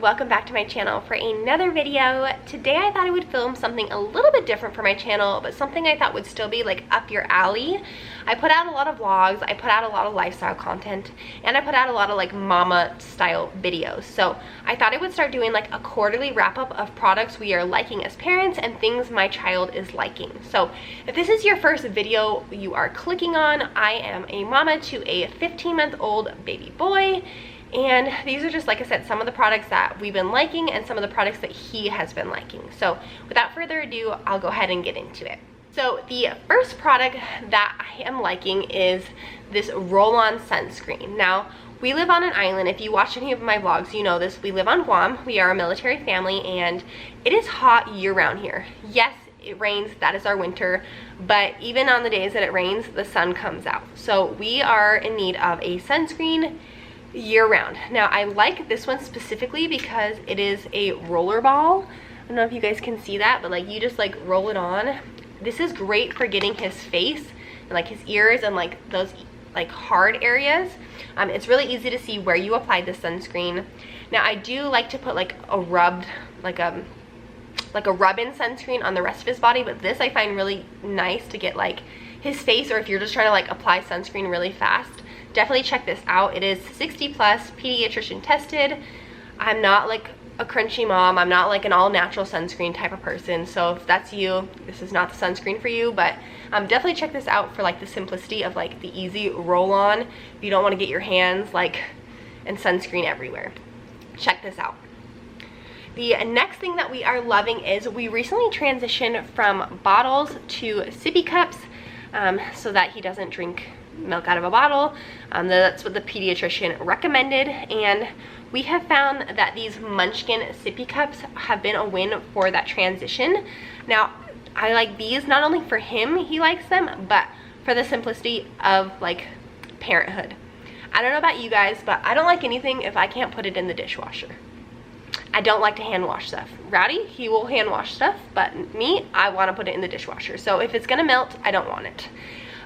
welcome back to my channel for another video. Today I thought I would film something a little bit different for my channel, but something I thought would still be like up your alley. I put out a lot of vlogs, I put out a lot of lifestyle content, and I put out a lot of like mama style videos. So I thought I would start doing like a quarterly wrap up of products we are liking as parents and things my child is liking. So if this is your first video you are clicking on, I am a mama to a 15-month-old baby boy. And these are just, like I said, some of the products that we've been liking and some of the products that he has been liking. So without further ado, I'll go ahead and get into it. So the first product that I am liking is this roll-on sunscreen. Now, we live on an island. If you watch any of my vlogs, you know this. We live on Guam. We are a military family and it is hot year-round here. Yes, it rains, that is our winter, but even on the days that it rains, the sun comes out. So we are in need of a sunscreen year-round. Now I like this one specifically because it is a roller ball. I don't know if you guys can see that, but like you just like roll it on. This is great for getting his face and like his ears and like those like hard areas. It's really easy to see where you applied the sunscreen. Now I do like to put like a rub-in sunscreen on the rest of his body, but this I find really nice to get like his face, or if you're just trying to like apply sunscreen really fast. Definitely check this out. It is 60 plus, pediatrician tested. I'm not like a crunchy mom. I'm not like an all natural sunscreen type of person. So if that's you, this is not the sunscreen for you, but definitely check this out for like the simplicity of like the easy roll on. If you don't want to get your hands like and sunscreen everywhere, check this out. The next thing that we are loving is we recently transitioned from bottles to sippy cups so that he doesn't drink milk out of a bottle. That's what the pediatrician recommended, and we have found that these Munchkin sippy cups have been a win for that transition. Now I like these not only for him, he likes them, but for the simplicity of like parenthood. I don't know about you guys, but I don't like anything if I can't put it in the dishwasher. I don't like to hand wash stuff. Rowdy, he will hand wash stuff, but me, I want to put it in the dishwasher. So if it's gonna melt, I don't want it.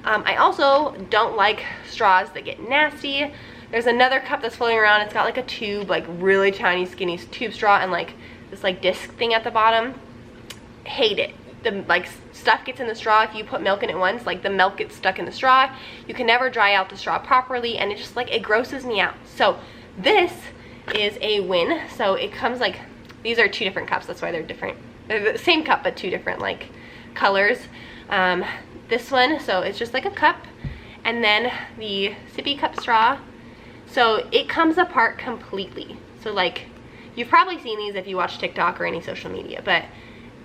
I also don't like straws that get nasty. There's another cup that's floating around. It's got like a tube, like really tiny skinny tube straw and like this like disc thing at the bottom. Hate it. The like stuff gets in the straw. If you put milk in it once, like the milk gets stuck in the straw. You can never dry out the straw properly and it just like, it grosses me out. So this is a win. So it comes like, these are two different cups. That's why they're different. They're the same cup, but two different like colors. This one, so it's just like a cup, and then the sippy cup straw, so it comes apart completely. So like you've probably seen these if you watch TikTok or any social media, but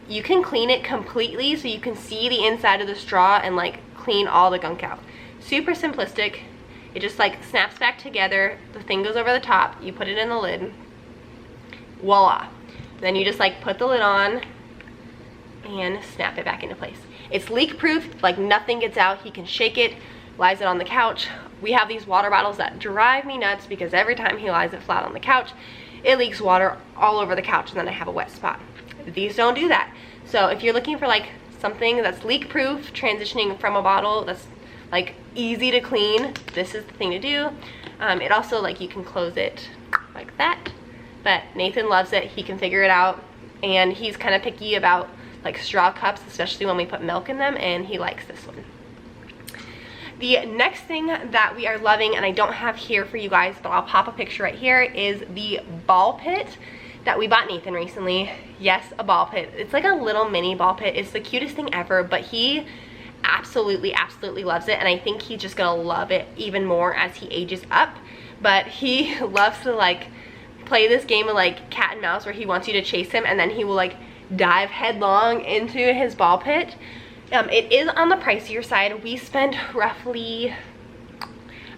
you can clean it completely so you can see the inside of the straw and like clean all the gunk out. Super simplistic. It just like snaps back together, the thing goes over the top, you put it in the lid, voila. Then you just like put the lid on and snap it back into place. It's leak proof, like nothing gets out. He can shake it, lies it on the couch. We have these water bottles that drive me nuts because every time he lies it flat on the couch, it leaks water all over the couch and then I have a wet spot. These don't do that. So if you're looking for like something that's leak proof, transitioning from a bottle that's like easy to clean, this is the thing to do. It also like you can close it like that, but Nathan loves it. He can figure it out and he's kind of picky about like straw cups, especially when we put milk in them, and he likes this one. The next thing that we are loving, and I don't have here for you guys, but I'll pop a picture right here, is the ball pit that we bought Nathan recently. Yes, a ball pit. It's like a little mini ball pit. It's the cutest thing ever, but he absolutely loves it, and I think he's just gonna love it even more as he ages up. But he loves to like play this game of like cat and mouse where he wants you to chase him and then he will like dive headlong into his ball pit. It is on the pricier side. We spent roughly,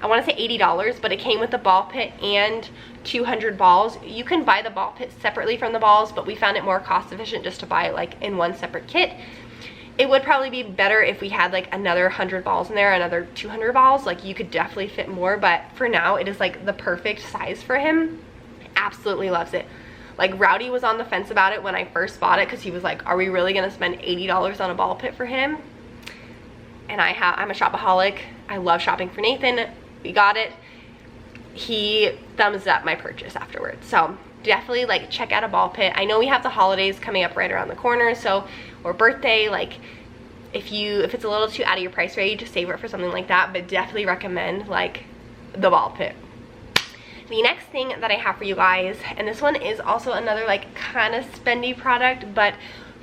I want to say $80, but it came with the ball pit and 200 balls. You can buy the ball pit separately from the balls, but we found it more cost efficient just to buy it like in one separate kit. It would probably be better if we had like another 100 balls in there, another 200 balls. Like you could definitely fit more, but for now it is like the perfect size for him. Absolutely loves it. Like Rowdy was on the fence about it when I first bought it because he was like, are we really gonna spend $80 on a ball pit for him? And I'm a shopaholic. I love shopping for Nathan. We got it. He thumbs up my purchase afterwards. So definitely like check out a ball pit. I know we have the holidays coming up right around the corner, so, or birthday, like if it's a little too out of your price range, just save it for something like that, but definitely recommend like the ball pit. The next thing that I have for you guys, and this one is also another like kind of spendy product, but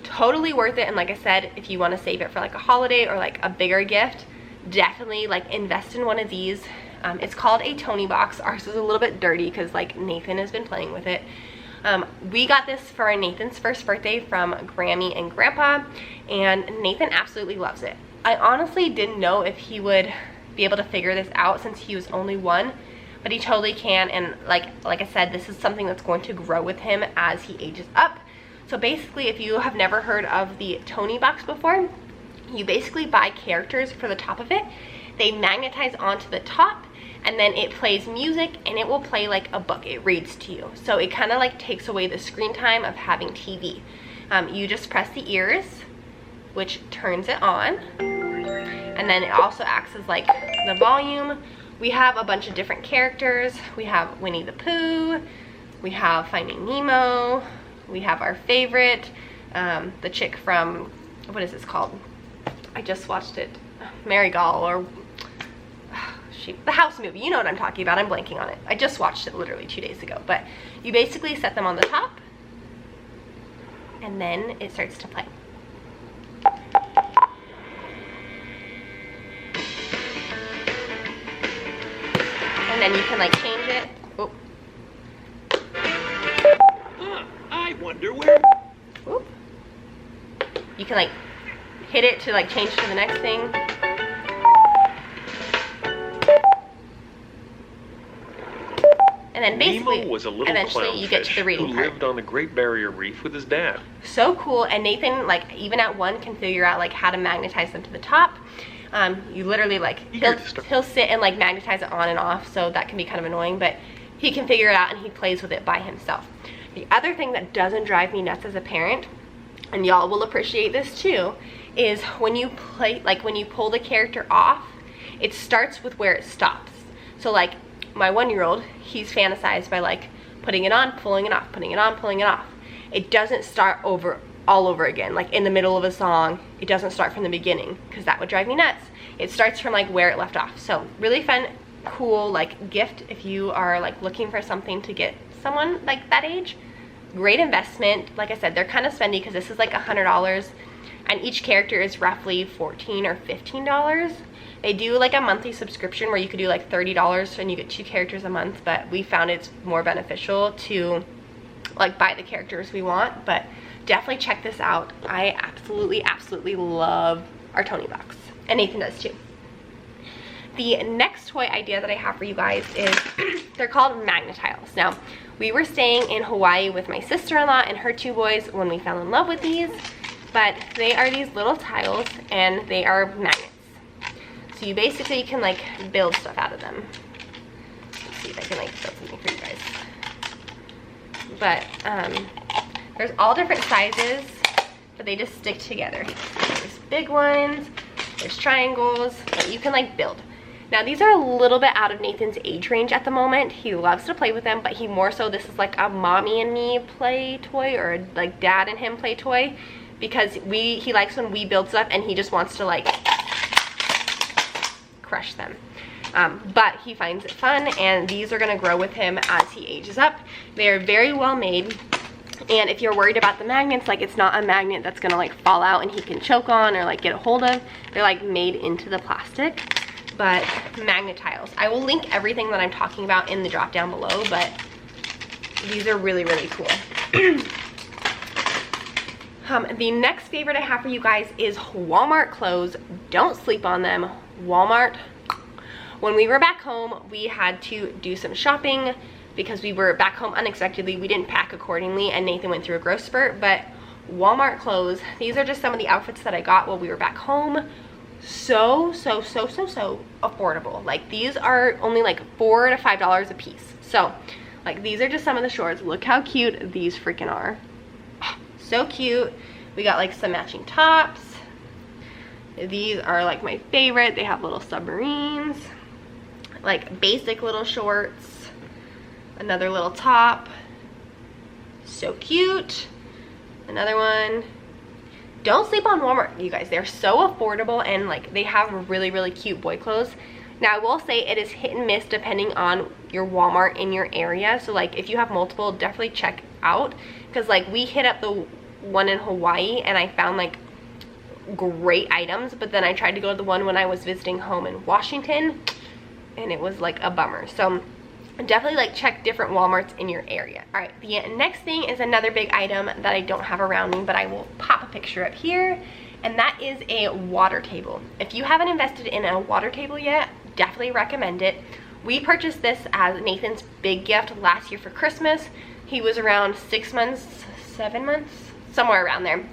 totally worth it. And like I said, if you want to save it for like a holiday or like a bigger gift, definitely like invest in one of these. It's called a TONIE box. Ours is a little bit dirty because like Nathan has been playing with it. We got this for Nathan's first birthday from Grammy and Grandpa, and Nathan absolutely loves it. I honestly didn't know if he would be able to figure this out since he was only 1, but he totally can. And like I said, this is something that's going to grow with him as he ages up. So basically, if you have never heard of the TONIE box before, you basically buy characters for the top of it. They magnetize onto the top, and then it plays music, and it will play like a book. It reads to you. So it kind of like takes away the screen time of having TV. You just press the ears, which turns it on. And then it also acts as like the volume. We have a bunch of different characters. We have Winnie the Pooh. We have Finding Nemo. We have our favorite, the chick from, what is this called? I just watched it. Marigal, or the House movie. You know what I'm talking about. I'm blanking on it. I just watched it literally 2 days ago. But you basically set them on the top, and then it starts to play. And then you can like change it. Oh. I wonder where. Oop. You can like hit it to like change to the next thing. And then basically, Nemo was a little eventually you get to the reading who part. lived on the Great Barrier Reef with his dad. So cool. And Nathan, like even at 1, can figure out like how to magnetize them to the top. You literally like, he'll sit and like magnetize it on and off, so that can be kind of annoying, but he can figure it out and he plays with it by himself. The other thing that doesn't drive me nuts as a parent, and y'all will appreciate this too, is when you play, like when you pull the character off, it starts with where it stops. So like my 1-year-old, he's fantasized by like putting it on, pulling it off, putting it on, pulling it off. It doesn't start all over again, like in the middle of a song. It doesn't start from the beginning, because that would drive me nuts. It starts from like where it left off. So really fun, cool like gift if you are like looking for something to get someone like that age. Great investment. Like I said, they're kind of spendy because this is like $100, and each character is roughly $14 or $15. They do like a monthly subscription where you could do like $30 and you get 2 characters a month, but we found it's more beneficial to like buy the characters we want. But definitely check this out. I absolutely love our TONIE box, and Nathan does too. The next toy idea that I have for you guys is they're called MAGNA-TILES. Now, we were staying in Hawaii with my sister-in-law and her 2 boys when we fell in love with these, but they are these little tiles and they are magnets. So you basically can like build stuff out of them. Let's see if I can like build something for you guys. But there's all different sizes, but they just stick together. There's big ones, there's triangles that you can like build. Now these are a little bit out of Nathan's age range at the moment. He loves to play with them, but he more so, this is like a mommy and me play toy, or like dad and him play toy, because he likes when we build stuff and he just wants to like crush them. But he finds it fun, and these are gonna grow with him as he ages up. They are very well made. And if you're worried about the magnets, like it's not a magnet that's gonna like fall out and he can choke on or like get a hold of. They're like made into the plastic. But MAGNA-TILES. I will link everything that I'm talking about in the drop down below, but these are really cool. The next favorite I have for you guys is Walmart clothes. Don't sleep on them. Walmart. When we were back home, we had to do some shopping because we were back home unexpectedly. We didn't pack accordingly, and Nathan went through a growth spurt. But Walmart clothes, these are just some of the outfits that I got while we were back home. So affordable. Like these are only like $4 to $5 a piece. So like these are just some of the shorts. Look how cute these freaking are. So cute. We got like some matching tops. These are like my favorite. They have little submarines, like basic little shorts, another little top, So cute. Another one. Don't sleep on Walmart, you guys. They're so affordable, and like they have really, really cute boy clothes. Now I will say it is hit and miss depending on your Walmart in your area. So like if you have multiple, definitely check out, because like we hit up the one in Hawaii and I found like great items, but then I tried to go to the one when I was visiting home in Washington and it was like a bummer. So definitely like check different Walmarts in your area. All right, the next thing is another big item that I don't have around me, but I will pop a picture up here, and that is a water table. If you haven't invested in a water table yet, definitely recommend it. We purchased this as Nathan's big gift last year for Christmas. He was around 6 months, 7 months, somewhere around there.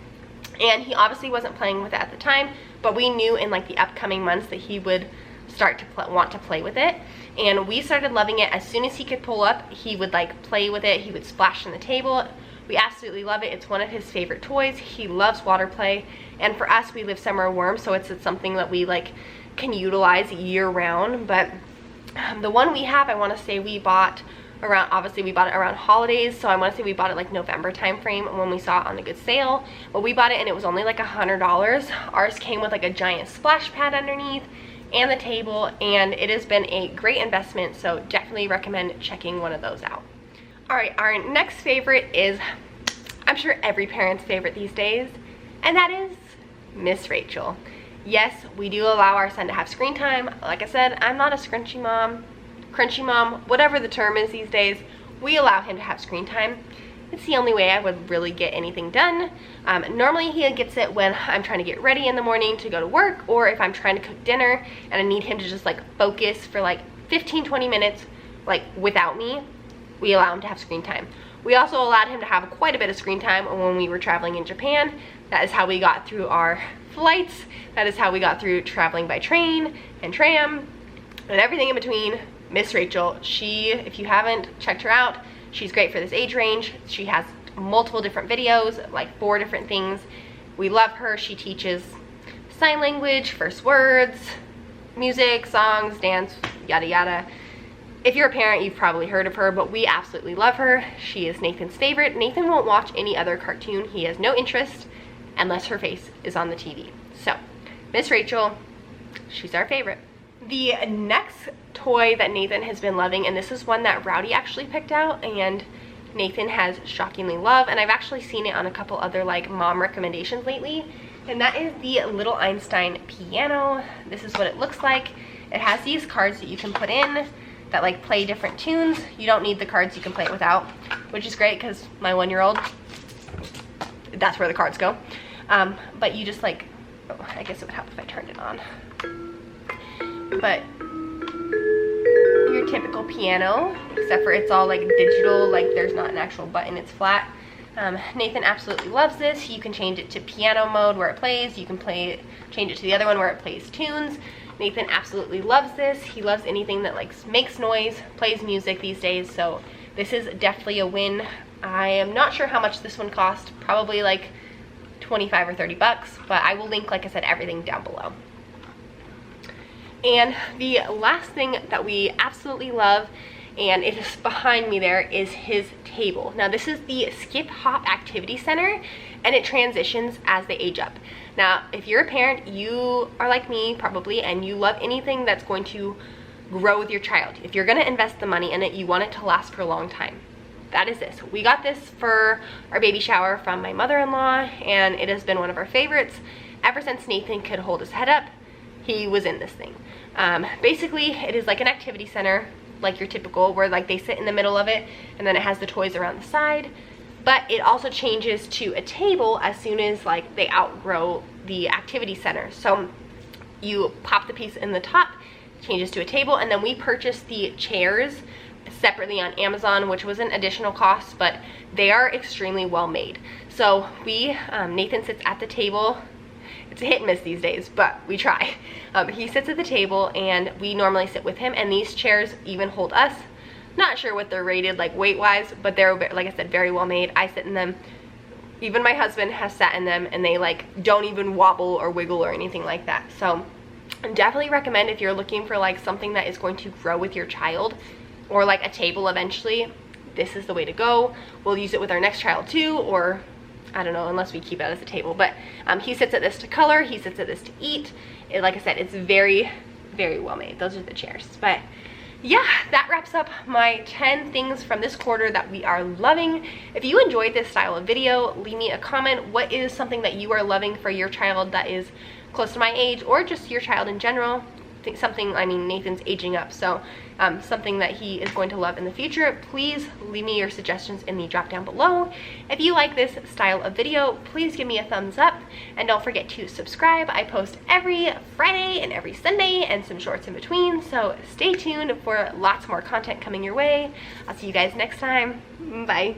And he obviously wasn't playing with it at the time, but we knew in like the upcoming months that he would start to want to play with it. And we started loving it. As soon as he could pull up, he would like play with it. He would splash on the table. We absolutely love it. It's one of his favorite toys. He loves water play. And for us, we live somewhere warm, so it's something that we like can utilize year round. But the one we have, I want to say we bought around, obviously we bought it around holidays, so I want to say we bought it like November time frame when we saw it on a good sale. But we bought it and it was only like $100. Ours came with like a giant splash pad underneath and the table, and it has been a great investment, so definitely recommend checking one of those out. All right, our next favorite is, I'm sure every parent's favorite these days, and that is Miss Rachel. Yes, we do allow our son to have screen time. Like I said, I'm not a crunchy mom, whatever the term is these days. We allow him to have screen time. It's the only way I would really get anything done. Normally he gets it when I'm trying to get ready in the morning to go to work, or if I'm trying to cook dinner and I need him to just like focus for like 15-20 minutes like without me. We allow him to have screen time. We also allowed him to have quite a bit of screen time when we were traveling in Japan. That is how we got through our flights. That is how we got through traveling by train and tram and everything in between. Miss Rachel, if you haven't checked her out, she's great for this age range. She has multiple different videos, like 4 different things. We love her. She teaches sign language, first words, music, songs, dance, yada yada. If you're a parent, you've probably heard of her, but we absolutely love her. She is Nathan's favorite. Nathan won't watch any other cartoon. He has no interest unless her face is on the TV. So, Miss Rachel, she's our favorite. The next toy that Nathan has been loving, and this is one that Rowdy actually picked out and Nathan has shockingly loved, and I've actually seen it on a couple other like mom recommendations lately, and that is the little Einstein piano. This is what it looks like. It has these cards that you can put in that like play different tunes. You don't need the cards, you can play it without, which is great because my 1-year-old, that's where the cards go. But you just like, oh, I guess it would help if I turned it on. But your typical piano, except for it's all like digital, like there's not an actual button, it's flat. Nathan absolutely loves this. You can change it to piano mode where it plays. You can change it to the other one where it plays tunes. Nathan absolutely loves this. He loves anything that like makes noise, plays music these days, so this is definitely a win. I am not sure how much this one cost, probably like 25 or 30 bucks, but I will link, like I said, everything down below. And the last thing that we absolutely love, and it is behind me there, is his table. Now this is the Skip Hop Activity Center, and it transitions as they age up. Now if you're a parent, you are like me probably, and you love anything that's going to grow with your child. If you're going to invest the money in it, you want it to last for a long time. That is this. We got this for our baby shower from my mother-in-law, and it has been one of our favorites. Ever since Nathan could hold his head up, he was in this thing. Basically, it is like an activity center, like your typical, where like they sit in the middle of it, and then it has the toys around the side. But it also changes to a table as soon as like they outgrow the activity center. So you pop the piece in the top, changes to a table, and then we purchased the chairs separately on Amazon, which was an additional cost, but they are extremely well made. So Nathan sits at the table. It's a hit and miss these days, but we try. He sits at the table and we normally sit with him, and these chairs even hold us. Not sure what they're rated like weight wise, but they're, like I said, very well made. I sit in them. Even my husband has sat in them, and they like don't even wobble or wiggle or anything like that. So definitely recommend if you're looking for like something that is going to grow with your child, or like a table eventually. this is the way to go. We'll use it with our next child too, or I don't know, unless we keep it as a table. But he sits at this to color, he sits at this to eat. Like I said, it's very, very well made. Those are the chairs. But yeah, that wraps up my 10 things from this quarter that we are loving. If you enjoyed this style of video, leave me a comment. What is something that you are loving for your child that is close to my age, or just your child in general? I think something, I mean, Nathan's aging up, so something that he is going to love in the future. Please leave me your suggestions in the drop down below. If you like this style of video, please give me a thumbs up, and don't forget to subscribe. I post every Friday and every Sunday and some shorts in between, so stay tuned for lots more content coming your way. I'll see you guys next time. Bye.